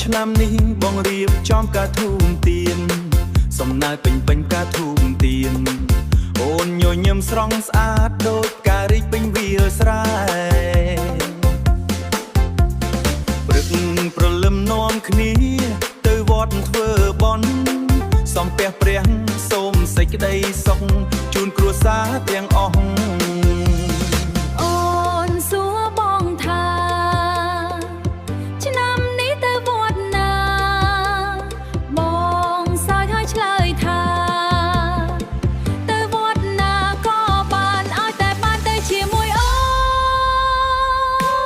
ឆ្នាំនេះបងរៀបចំការធូមទៀនសំណើពេញការធូមទៀនអូនញញឹមស្រង់ស្អាតដូចការរីកពេញវាលស្រែព្រឹកព្រលឹមនាំគ្នាទៅវត្តធ្វើបន់សំពះព្រះសូមសេចក្តីសុខជូនគ្រួសារទាំងអស់អូនសួរបងថាឆ្នាំនេះទៅវត្តណាបងសើចហើយឆ្លើយថាទៅវត្តណាក៏បានឲ្យតែបានទៅជាមួយអូ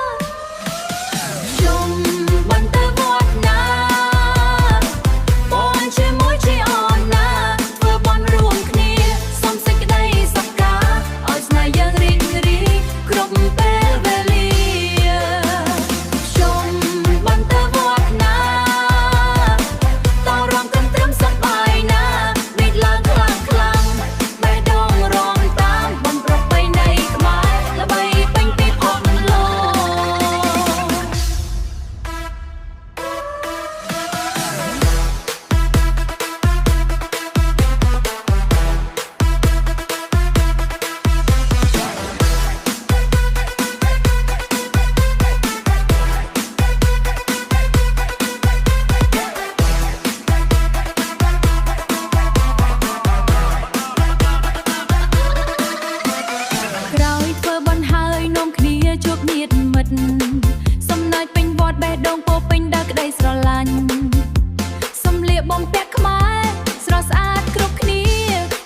នជុំបានទៅវត្តណាបងជាមួយជាអូនណាធ្វើបន់រួមគ្នាសុំសេចក្តីសុខការឲ្យស្នេហ៍យើងរីករាយគ្រប់ពេលវេលាជុំបានទៅវត្តណាតោរំកាន់ត្រឹមសប្បាយណារីកឡើងខ្លាំងបេះដូងរំតាមបំប្រពៃណីខ្មែរល្បីពេញពិភពលោក ក្រោយធ្វើបន់ហើយនាំគ្នាជួបញាតិមិត្តសំណើចពេញវត្តបេះដូងពោពេញដោយក្តីស្រឡាញ់សំលៀកបំពាក់ខ្មែរស្រស់ស្អាតគ្រប់គ្នា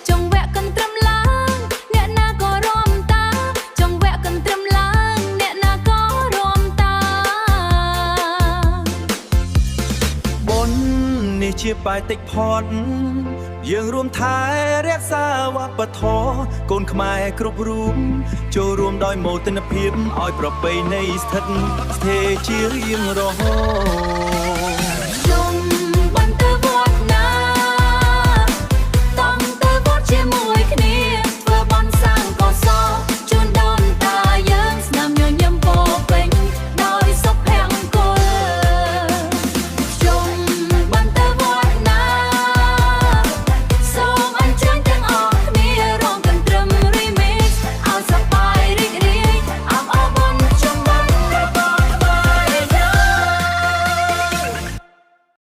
ចង្វាក់កន្ទ្រឹមឡើងអ្នកណាក៏រាំតាមចង្វាក់កន្ទ្រឹមឡើងអ្នកណាក៏រាំតាមបុណ្យនេះជាបេតិកភណ្ឌយើងរួមថែរក្សាវប្បធម៌កូនខ្មែរគ្រប់រូបចូលរួមដោយមោទនភាពឲ្យប្រពៃណីស្ថិតស្ថេរជារៀងរហូត